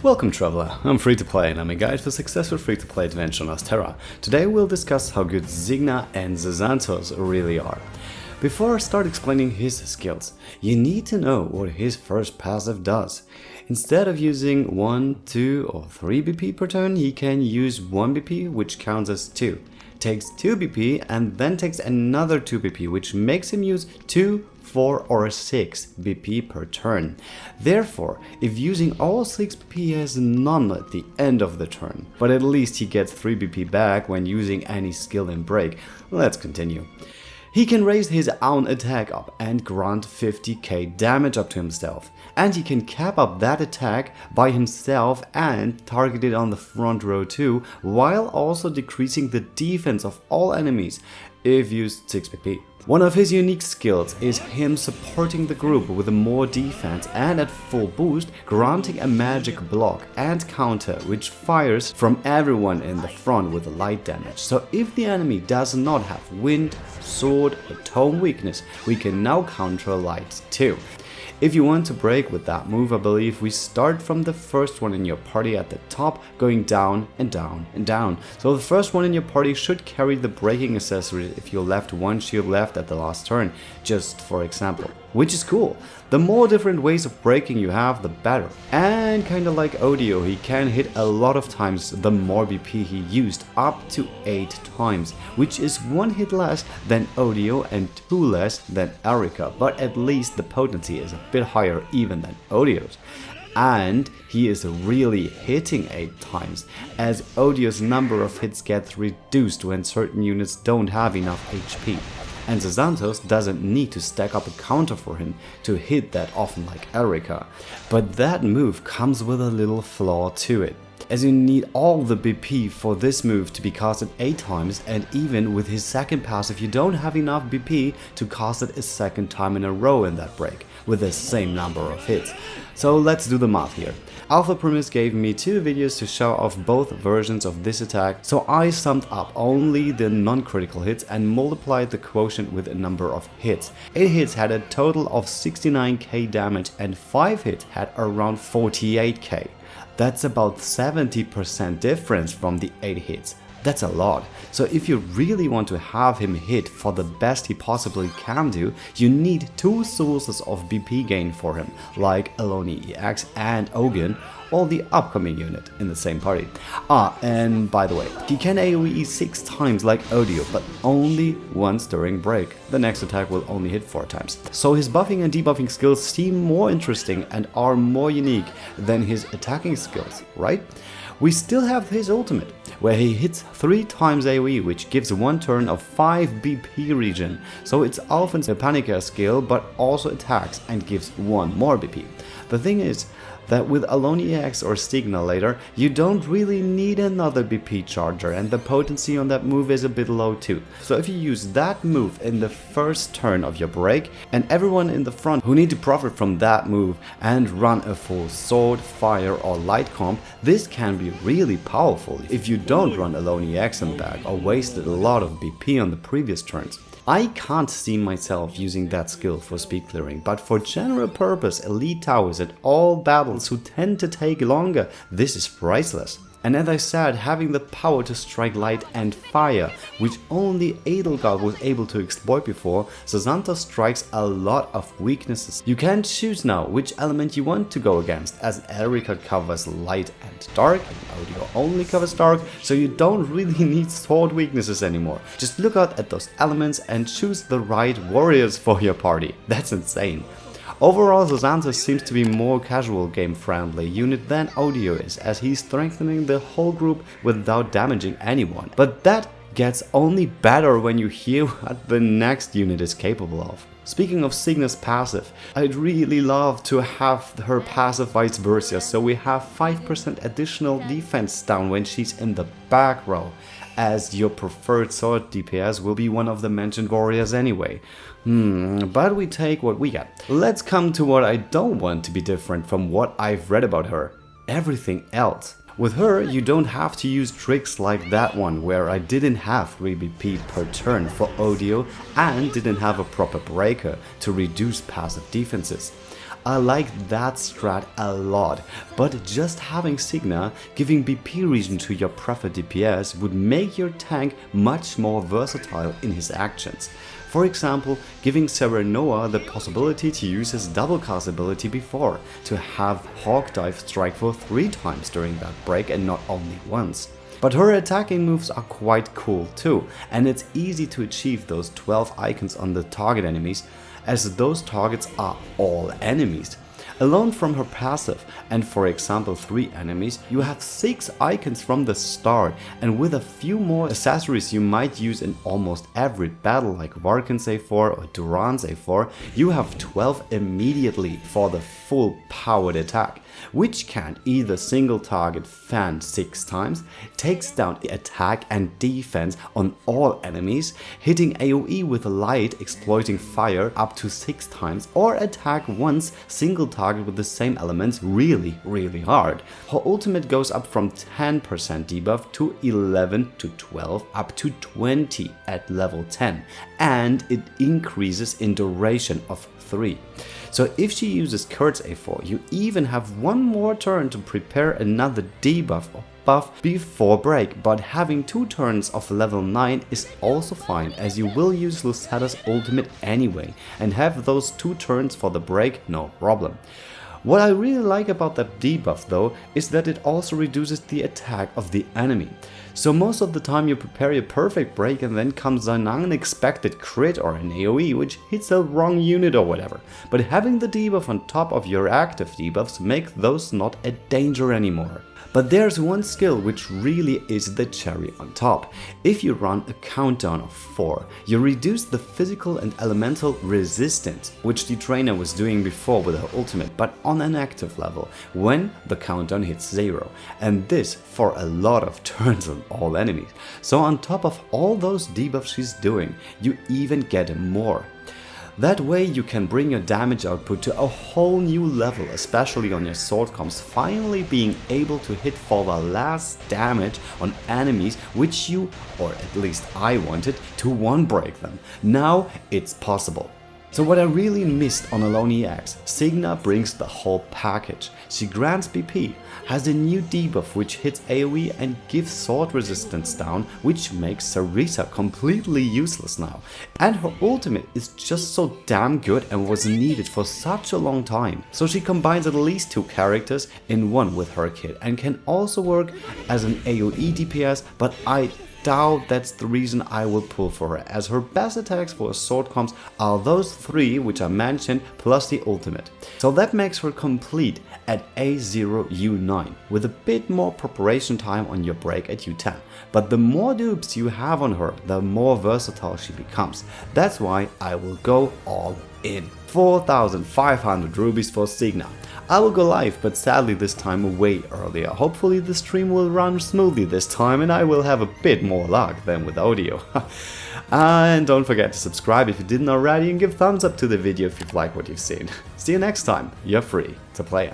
Welcome traveler, I'm Free2Play and I'm a guide for successful free-to-play adventure on Orsterra. Today we'll discuss how good Signa and Sazantos really are. Before I start explaining his skills, you need to know what his first passive does. Instead of using 1, 2 or 3 BP per turn, he can use 1 BP, which counts as 2. Takes 2 BP and then takes another 2 BP, which makes him use 2, 4 or 6 BP per turn. Therefore, if using all 6 BP, he has none at the end of the turn, but at least he gets 3 BP back when using any skill in break. Let's continue. He can raise his own attack up and grant 50k damage up to himself, and he can cap up that attack by himself and target it on the front row too, while also decreasing the defense of all enemies if used 6 BP. One of his unique skills is him supporting the group with more defense and at full boost, granting a magic block and counter which fires from everyone in the front with light damage. So if the enemy does not have wind, sword or tome weakness, we can now counter light too. If you want to break with that move, I believe we start from the first one in your party at the top, going down and down and down. So the first one in your party should carry the breaking accessory if you left one shield left at the last turn, just for example. Which is cool. The more different ways of breaking you have, the better. And kinda like Odio, he can hit a lot of times the more BP he used, up to 8 times, which is 1 hit less than Odio and 2 less than Erika, but at least the potency is a bit higher even than Odio's. And he is really hitting 8 times, as Odio's number of hits gets reduced when certain units don't have enough HP. And Sazantos doesn't need to stack up a counter for him to hit that often like Erika, but that move comes with a little flaw to it, as you need all the BP for this move to be casted 8 times, and even with his second passive you don't have enough BP to cast it a second time in a row in that break, with the same number of hits. So let's do the math here. Alpha Primus gave me 2 videos to show off both versions of this attack, so I summed up only the non-critical hits and multiplied the quotient with a number of hits. 8 hits had a total of 69k damage and 5 hits had around 48k. That's about 70% difference from the 8 hits. That's a lot. So if you really want to have him hit for the best he possibly can do, you need 2 sources of BP gain for him, like Aloni EX and Ogun, or the upcoming unit in the same party. And by the way, he can AoE 6 times like Odio, but only once during break. The next attack will only hit 4 times. So his buffing and debuffing skills seem more interesting and are more unique than his attacking skills, right? We still have his ultimate, where he hits 3 times AoE, which gives 1 turn of 5 BP regen. So it's Alpha's Panica skill, but also attacks and gives 1 more BP. The thing is that with Aloni EX or Signa later, you don't really need another BP charger, and the potency on that move is a bit low too. So if you use that move in the first turn of your break, and everyone in the front who need to profit from that move and run a full sword, fire or light comp, this can be really powerful if you don't run Aloni EX in back or wasted a lot of BP on the previous turns. I can't see myself using that skill for speed clearing, but for general purpose elite towers at all battles who tend to take longer, this is priceless. And as I said, having the power to strike light and fire, which only Edelgard was able to exploit before, Sazantos strikes a lot of weaknesses. You can choose now which element you want to go against, as Erika covers light and dark, and Odio only covers dark, so you don't really need sword weaknesses anymore. Just look out at those elements and choose the right warriors for your party. That's insane. Overall, Sazantos seems to be more casual game-friendly unit than Odio is, as he's strengthening the whole group without damaging anyone. But that gets only better when you hear what the next unit is capable of. Speaking of Signa's passive, I'd really love to have her passive vice versa, so we have 5% additional defense down when she's in the back row, as your preferred sword DPS will be one of the mentioned warriors anyway. But we take what we got. Let's come to what I don't want to be different from what I've read about her. Everything else. With her, you don't have to use tricks like that one where I didn't have 3 BP per turn for Odio and didn't have a proper breaker to reduce passive defenses. I like that strat a lot, but just having Signa giving BP regen to your preferred DPS would make your tank much more versatile in his actions. For example, giving Serenoa the possibility to use his double cast ability before, to have Hawk Dive strike for 3 times during that break and not only once. But her attacking moves are quite cool too, and it's easy to achieve those 12 icons on the target enemies, as those targets are all enemies. Alone from her passive, and for example 3 enemies, you have 6 icons from the start, and with a few more accessories you might use in almost every battle like Varkan's A4 or Duran's A4, you have 12 immediately for the full powered attack, which can either single target fan 6 times, takes down the attack and defense on all enemies, hitting AoE with a light exploiting fire up to 6 times, or attack once single target with the same elements really hard. Her ultimate goes up from 10% debuff to 11 to 12 up to 20 at level 10, and it increases in duration of 3. So if she uses CotC A4, you even have one more turn to prepare another debuff or buff before break, but having 2 turns of level 9 is also fine, as you will use Lucetta's ultimate anyway and have those 2 turns for the break, no problem. What I really like about that debuff though is that it also reduces the attack of the enemy. So most of the time you prepare your perfect break and then comes an unexpected crit or an AoE which hits the wrong unit or whatever. But having the debuff on top of your active debuffs make those not a danger anymore. But there's one skill which really is the cherry on top. If you run a countdown of 4, you reduce the physical and elemental resistance, which the trainer was doing before with her ultimate, but on an active level, when the countdown hits 0. And this for a lot of turns on all enemies. So on top of all those debuffs she's doing, you even get more. That way you can bring your damage output to a whole new level, especially on your sword comps, finally being able to hit for the last damage on enemies which you, or at least I wanted, to one break them. Now it's possible. So what I really missed on Alone EX, Signa brings the whole package. She grants BP, has a new debuff which hits AoE and gives sword resistance down, which makes Sarisa completely useless now. And her ultimate is just so damn good and was needed for such a long time. So she combines at least 2 characters in one with her kit and can also work as an AoE DPS, but I doubt that's the reason I will pull for her, as her best attacks for sword comps are those 3 which I mentioned plus the ultimate. So that makes her complete at A0 U9 with a bit more preparation time on your break at U10. But the more dupes you have on her, the more versatile she becomes. That's why I will go all in. 4,500 rubies for Signa. I will go live, but sadly this time way earlier. Hopefully the stream will run smoothly this time and I will have a bit more luck than with audio. And don't forget to subscribe if you didn't already and give thumbs up to the video if you've liked what you've seen. See you next time, you're free to play.